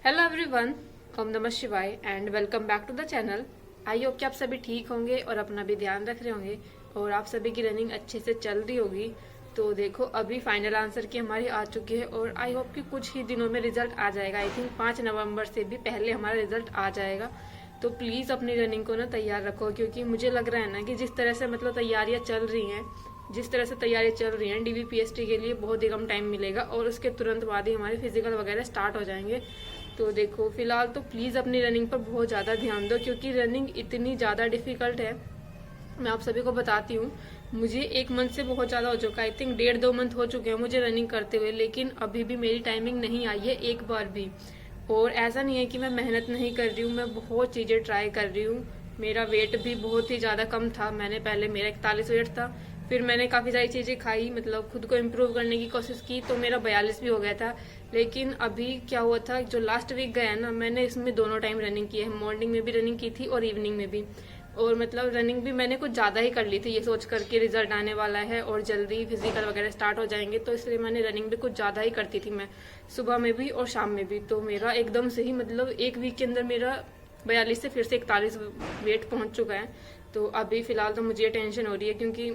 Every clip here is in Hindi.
हेलो एवरीवन, ओम नमः शिवाय and welcome back to the channel. I hope कि आप सभी ठीक होंगे और अपना भी ध्यान रख रहे होंगे और आप सभी की रनिंग अच्छे से चल रही होगी। तो देखो, अभी फाइनल आंसर की हमारी आ चुकी है और आई होप कि कुछ ही दिनों में रिजल्ट आ जाएगा। आई थिंक 5 नवंबर से भी पहले हमारा रिजल्ट आ जाएगा। तो प्लीज़ अपनी रनिंग को ना तैयार रखो, क्योंकि मुझे लग रहा है ना कि जिस तरह से मतलब तैयारियां चल रही हैं, जिस तरह से तैयारियां चल रही हैं डीवीपीएसटी के लिए बहुत ही कम टाइम मिलेगा और उसके तुरंत बाद ही हमारे फिजिकल वगैरह स्टार्ट हो जाएंगे। तो देखो, फिलहाल तो प्लीज़ अपनी रनिंग पर बहुत ज़्यादा ध्यान दो, क्योंकि रनिंग इतनी ज़्यादा डिफिकल्ट है। मैं आप सभी को बताती हूँ, मुझे 1 मंथ से बहुत ज़्यादा हो चुका है। आई थिंक 1.5-2 मंथ हो चुके हैं मुझे रनिंग करते हुए, लेकिन अभी भी मेरी टाइमिंग नहीं आई है एक बार भी। और ऐसा नहीं है कि मैं मेहनत नहीं कर रही हूँ, मैं बहुत चीज़ें ट्राई कर रही हूँ। मेरा वेट भी बहुत ही ज़्यादा कम था। मैंने पहले मेरा 41 वेट था, फिर मैंने काफ़ी सारी चीज़ें खाई, मतलब खुद को इम्प्रूव करने की कोशिश की, तो मेरा 42 भी हो गया था। लेकिन अभी क्या हुआ था, जो लास्ट वीक गया ना, मैंने इसमें दोनों टाइम रनिंग की है। मॉर्निंग में भी रनिंग की थी और इवनिंग में भी। और मतलब रनिंग भी मैंने कुछ ज़्यादा ही कर ली थी, ये सोच करके रिजल्ट आने वाला है और जल्दी फिजिकल वगैरह स्टार्ट हो जाएंगे, तो इसलिए मैंने रनिंग भी कुछ ज़्यादा ही करती थी मैं, सुबह में भी और शाम में भी। तो मेरा एकदम से ही मतलब एक वीक के अंदर मेरा 42 से फिर से 41 वेट पहुंच चुका है। तो अभी फिलहाल तो मुझे टेंशन हो रही है, क्योंकि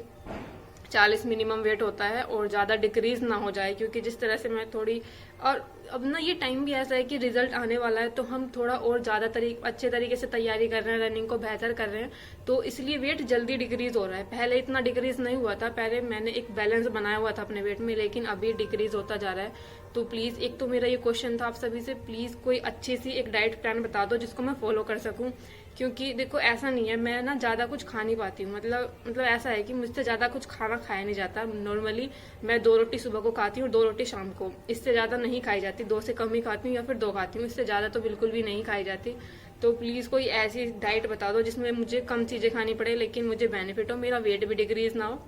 40 मिनिमम वेट होता है और ज़्यादा डिक्रीज ना हो जाए, क्योंकि जिस तरह से मैं थोड़ी, और अब ना ये टाइम भी ऐसा है कि रिजल्ट आने वाला है, तो हम थोड़ा और ज़्यादा अच्छे तरीके से तैयारी कर रहे हैं, रनिंग को बेहतर कर रहे हैं, तो इसलिए वेट जल्दी डिक्रीज हो रहा है। पहले इतना डिक्रीज नहीं हुआ था, पहले मैंने एक बैलेंस बनाया हुआ था अपने वेट में, लेकिन अभी डिक्रीज होता जा रहा है। तो प्लीज़, एक तो मेरा ये क्वेश्चन था आप सभी से, प्लीज़ कोई अच्छी सी एक डाइट प्लान बता दो जिसको मैं फॉलो कर सकूं। क्योंकि देखो, ऐसा नहीं है, मैं ना ज़्यादा कुछ खा नहीं पाती हूँ, मतलब ऐसा है कि मुझसे ज़्यादा कुछ खाना खाया नहीं जाता। नॉर्मली मैं 2 रोटी सुबह को खाती हूँ और 2 रोटी शाम को, इससे ज़्यादा नहीं खाई जाती। 2 से कम ही खाती हूँ या फिर 2 खाती हूँ, इससे ज़्यादा तो बिल्कुल भी नहीं खाई जाती। तो प्लीज़ कोई ऐसी डाइट बता दो जिसमें मुझे कम चीज़ें खानी पड़े, लेकिन मुझे बेनिफिट हो, मेरा वेट भी डिक्रीज ना हो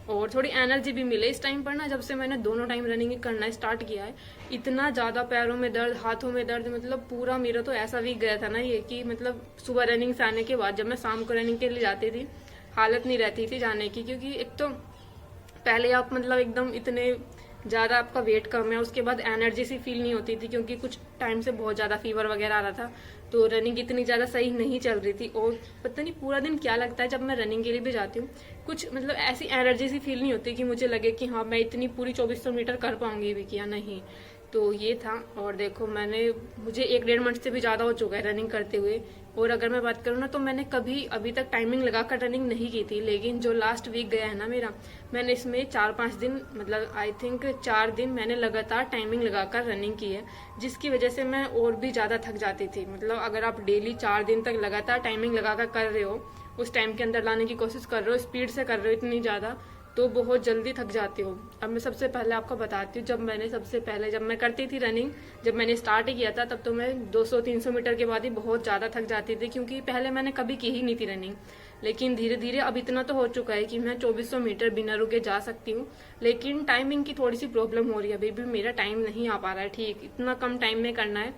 और थोड़ी एनर्जी भी मिले। इस टाइम पर ना, जब से मैंने दोनों टाइम रनिंग करना स्टार्ट किया है, इतना ज़्यादा पैरों में दर्द, हाथों में दर्द, मतलब पूरा मेरा तो ऐसा वीक गया था ना ये, कि मतलब सुबह रनिंग से आने के बाद जब मैं शाम को रनिंग के लिए जाती थी, हालत नहीं रहती थी जाने की। क्योंकि एक तो पहले आप मतलब एकदम इतने ज़्यादा आपका वेट कम है, उसके बाद एनर्जी सी फील नहीं होती थी, क्योंकि कुछ टाइम से बहुत ज़्यादा फीवर वगैरह आ रहा था, तो रनिंग इतनी ज़्यादा सही नहीं चल रही थी। और पता नहीं पूरा दिन क्या लगता है जब मैं रनिंग के लिए भी जाती हूँ, कुछ मतलब ऐसी एनर्जी सी फील नहीं होती कि मुझे लगे कि हाँ मैं इतनी पूरी 2400 मीटर कर पाऊंगी भी, किया नहीं। तो ये था। और देखो, मुझे 1-1.5 मंथ से भी ज़्यादा हो चुका है रनिंग करते हुए। और अगर मैं बात करूँ ना, तो मैंने कभी अभी तक टाइमिंग लगाकर रनिंग नहीं की थी, लेकिन जो लास्ट वीक गया है ना मेरा, मैंने इसमें 4-5 दिन, मतलब आई थिंक 4 दिन मैंने लगातार टाइमिंग लगाकर रनिंग की है, जिसकी वजह से मैं और भी ज़्यादा थक जाती थी। मतलब अगर आप डेली 4 दिन तक लगातार टाइमिंग लगाकर कर रहे हो, उस टाइम के अंदर लाने की कोशिश कर रहे हो, स्पीड से कर रहे हो इतनी ज़्यादा, तो बहुत जल्दी थक जाती हो। अब मैं सबसे पहले आपको बताती हूँ, जब मैं करती थी रनिंग, जब मैंने स्टार्ट ही किया था, तब तो मैं 200-300 मीटर के बाद ही बहुत ज़्यादा थक जाती थी, क्योंकि पहले मैंने कभी की ही नहीं थी रनिंग। लेकिन धीरे धीरे अब इतना तो हो चुका है कि मैं 2400 मीटर बिना रुके जा सकती हूँ। लेकिन टाइमिंग की थोड़ी सी प्रॉब्लम हो रही है, अभी भी मेरा टाइम नहीं आ पा रहा है ठीक, इतना कम टाइम में करना है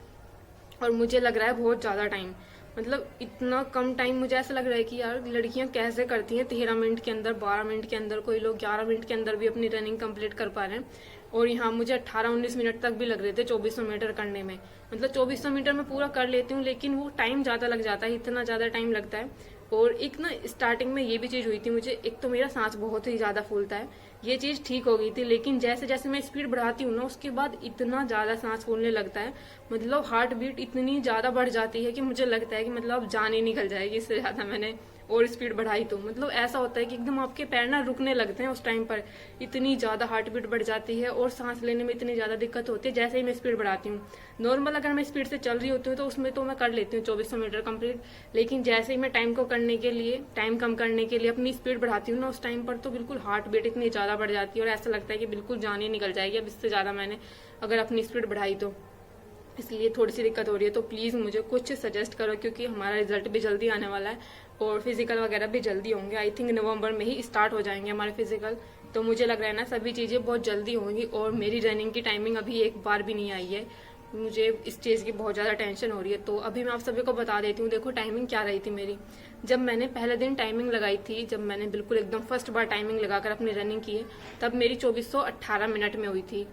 और मुझे लग रहा है बहुत ज़्यादा टाइम, मतलब इतना कम टाइम। मुझे ऐसा लग रहा है कि यार लड़कियां कैसे करती हैं 13 मिनट के अंदर, 12 मिनट के अंदर, कोई लोग 11 मिनट के अंदर भी अपनी रनिंग कंप्लीट कर पा रहे हैं। और यहाँ मुझे 18-19 मिनट तक भी लग रहे थे 2400 मीटर करने में। मतलब 2400 मीटर में पूरा कर लेती हूँ, लेकिन वो टाइम ज़्यादा लग जाता है, इतना ज़्यादा टाइम लगता है। और एक ना स्टार्टिंग में ये भी चीज़ हुई थी मुझे, एक तो मेरा सांस बहुत ही ज़्यादा फूलता है, ये चीज़ ठीक हो गई थी। लेकिन जैसे जैसे मैं स्पीड बढ़ाती हूँ ना, उसके बाद इतना ज़्यादा सांस फूलने लगता है, मतलब हार्ट बीट इतनी ज़्यादा बढ़ जाती है कि मुझे लगता है कि मतलब अब जान ही निकल जाएगी, इससे ज़्यादा मैंने और स्पीड बढ़ाई तो मतलब ऐसा होता है कि एकदम आपके पैर ना रुकने लगते हैं उस टाइम पर, इतनी ज़्यादा हार्ट बीट बढ़ जाती है और सांस लेने में इतनी ज़्यादा दिक्कत होती है जैसे ही मैं स्पीड बढ़ाती हूँ। नॉर्मल अगर मैं स्पीड से चल रही होती हूँ तो उसमें तो मैं कर लेती हूँ 2400 मीटर कंप्लीट, लेकिन जैसे ही मैं टाइम कम करने के लिए अपनी स्पीड बढ़ाती हूँ ना, उस टाइम पर तो बिल्कुल हार्ट बीट इतनी ज़्यादा बढ़ जाती है और ऐसा लगता है कि बिल्कुल जान ही निकल जाएगी अब इससे ज़्यादा मैंने अगर अपनी स्पीड बढ़ाई तो, इसलिए थोड़ी सी दिक्कत हो रही है। तो प्लीज़ मुझे कुछ सजेस्ट करो, क्योंकि हमारा रिजल्ट भी जल्दी आने वाला है और फिजिकल वगैरह भी जल्दी होंगे। आई थिंक नवंबर में ही स्टार्ट हो जाएंगे हमारे फिजिकल, तो मुझे लग रहा है ना सभी चीज़ें बहुत जल्दी होंगी। और मेरी रनिंग की टाइमिंग अभी एक बार भी नहीं आई है, मुझे इस चीज़ की बहुत ज़्यादा टेंशन हो रही है। तो अभी मैं आप सभी को बता देती हूँ, देखो टाइमिंग क्या रही थी मेरी। जब मैंने पहले दिन टाइमिंग लगाई थी, जब मैंने बिल्कुल एकदम फर्स्ट बार टाइमिंग लगाकर अपनी रनिंग की है, तब मेरी 2418 मिनट में हुई थी।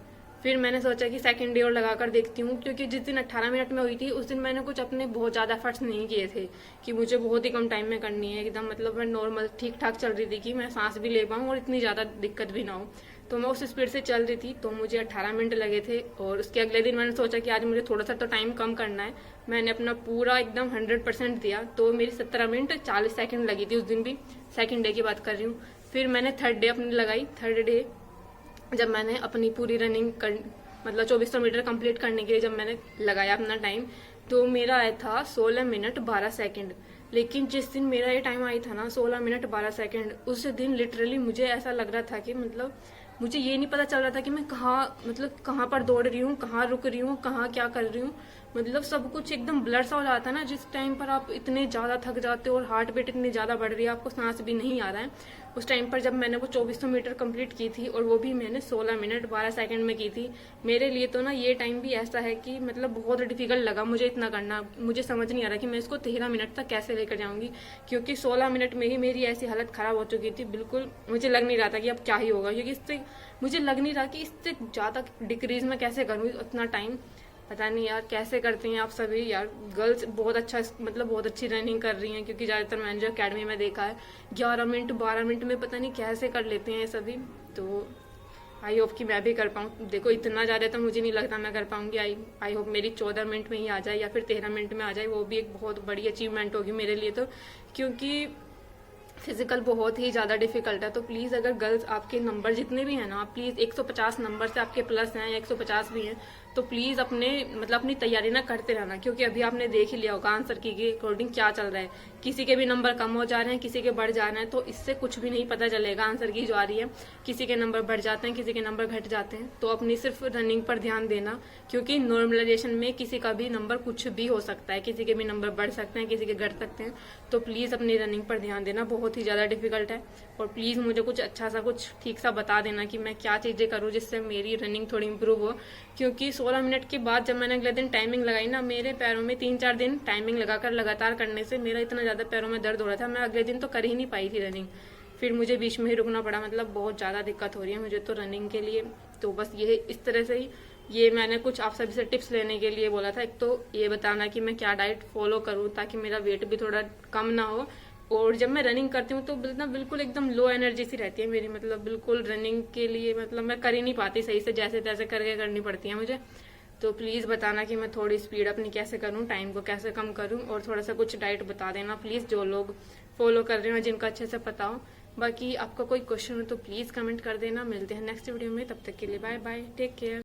फिर मैंने सोचा कि सेकंड डे और लगा कर देखती हूँ, क्योंकि जिस दिन 18 मिनट में हुई थी उस दिन मैंने कुछ अपने बहुत ज़्यादा एफर्ट्स नहीं किए थे कि मुझे बहुत ही कम टाइम में करनी है एकदम, मतलब मैं नॉर्मल ठीक ठाक चल रही थी कि मैं सांस भी ले पाऊँ और इतनी ज़्यादा दिक्कत भी ना हो। तो मैं उस स्पीड से चल रही थी, तो मुझे 18 मिनट लगे थे। और उसके अगले दिन मैंने सोचा कि आज मुझे थोड़ा सा तो टाइम कम करना है, मैंने अपना पूरा एकदम 100% दिया, तो मेरी 17 मिनट 40 सेकंड लगी थी उस दिन भी। सेकंड डे की बात कर रही हूँ। फिर मैंने थर्ड डे अपनी लगाई। थर्ड डे जब मैंने अपनी पूरी रनिंग कर मतलब 2400 मीटर कंप्लीट करने के लिए जब मैंने लगाया अपना टाइम, तो मेरा आया था 16 मिनट 12 सेकंड। लेकिन जिस दिन मेरा ये टाइम आई था ना 16 मिनट 12 सेकंड, उस दिन लिटरली मुझे ऐसा लग रहा था कि मतलब मुझे ये नहीं पता चल रहा था कि मैं कहाँ पर दौड़ रही हूँ, कहाँ रुक रही हूँ, कहाँ क्या कर रही हूँ। मतलब सब कुछ एकदम ब्लर सा हो जाता है ना जिस टाइम पर आप इतने ज़्यादा थक जाते हो और हार्ट बीट इतनी ज़्यादा बढ़ रही है, आपको सांस भी नहीं आ रहा है। उस टाइम पर जब मैंने वो 2400 मीटर कंप्लीट की थी, और वो भी मैंने 16 मिनट 12 सेकंड में की थी। मेरे लिए तो ना ये टाइम भी ऐसा है कि मतलब बहुत डिफिकल्ट लगा मुझे इतना करना। मुझे समझ नहीं आ रहा कि मैं इसको 13 मिनट तक कैसे लेकर जाऊंगी, क्योंकि 16 मिनट में ही मेरी ऐसी हालत खराब हो चुकी थी। बिल्कुल मुझे लग नहीं रहा था कि अब क्या ही होगा, क्योंकि इससे मुझे लग नहीं रहा कि इससे ज़्यादा डिक्रीज में कैसे करूँ उतना टाइम। पता नहीं यार कैसे करती हैं आप सभी यार। गर्ल्स बहुत अच्छा मतलब बहुत अच्छी रनिंग कर रही हैं, क्योंकि ज़्यादातर मैंने जो अकेडमी में देखा है 11 मिनट 12 मिनट में पता नहीं कैसे कर लेते हैं ये सभी। तो आई होप कि मैं भी कर पाऊँ। देखो इतना ज़्यादा तो मुझे नहीं लगता मैं कर पाऊंगी। आई होप मेरी 14 मिनट में ही आ जाए या फिर 13 मिनट में आ जाए, वो भी एक बहुत बड़ी अचीवमेंट होगी मेरे लिए तो, क्योंकि फिजिकल बहुत ही ज़्यादा डिफिकल्ट है। तो प्लीज़ अगर गर्ल्स आपके नंबर जितने भी हैं ना, प्लीज़ 150 नंबर से आपके प्लस हैं या 150 भी हैं, तो प्लीज़ अपनी तैयारी ना करते रहना, क्योंकि अभी आपने देख ही लिया होगा आंसर की के अकॉर्डिंग क्या चल रहा है। किसी के भी नंबर कम हो जा रहे हैं, किसी के बढ़ जा रहे हैं, तो इससे कुछ भी नहीं पता चलेगा आंसर की जो आ रही है। किसी के नंबर बढ़ जाते हैं, किसी के नंबर घट जाते हैं। तो अपनी सिर्फ रनिंग पर ध्यान देना, क्योंकि नॉर्मलाइजेशन में किसी का भी नंबर कुछ भी हो सकता है, किसी के भी नंबर बढ़ सकते हैं, किसी के घट सकते हैं। तो प्लीज़ अपनी रनिंग पर ध्यान देना, बहुत ही ज़्यादा डिफिकल्ट है। और प्लीज़ मुझे कुछ अच्छा सा कुछ ठीक सा बता देना कि मैं क्या चीज़ें करूँ जिससे मेरी रनिंग थोड़ी इंप्रूव हो, क्योंकि 16 मिनट के बाद जब मैंने अगले दिन टाइमिंग लगाई ना, मेरे पैरों में 3-4 दिन टाइमिंग लगाकर लगातार करने से मेरा इतना ज़्यादा पैरों में दर्द हो रहा था, मैं अगले दिन तो कर ही नहीं पाई थी रनिंग। फिर मुझे बीच में ही रुकना पड़ा, मतलब बहुत ज़्यादा दिक्कत हो रही है मुझे तो रनिंग के लिए। तो बस ये इस तरह से ही ये मैंने कुछ आप सभी से टिप्स लेने के लिए बोला था। एक तो ये बताना कि मैं क्या डाइट फॉलो करूँ ताकि मेरा वेट भी थोड़ा कम ना हो, और जब मैं रनिंग करती हूँ तो बिल्कुल एकदम लो एनर्जी सी रहती है मेरी, मतलब बिल्कुल रनिंग के लिए मतलब मैं कर ही नहीं पाती सही से, जैसे तैसे करके करनी पड़ती है मुझे। तो प्लीज़ बताना कि मैं थोड़ी स्पीड अपनी कैसे करूँ, टाइम को कैसे कम करूँ, और थोड़ा सा कुछ डाइट बता देना प्लीज़, जो लोग फॉलो कर रहे हो जिनको अच्छे से पता हो। बाकी आपका कोई क्वेश्चन हो तो प्लीज़ कमेंट कर देना। मिलते हैं नेक्स्ट वीडियो में, तब तक के लिए बाय बाय, टेक केयर।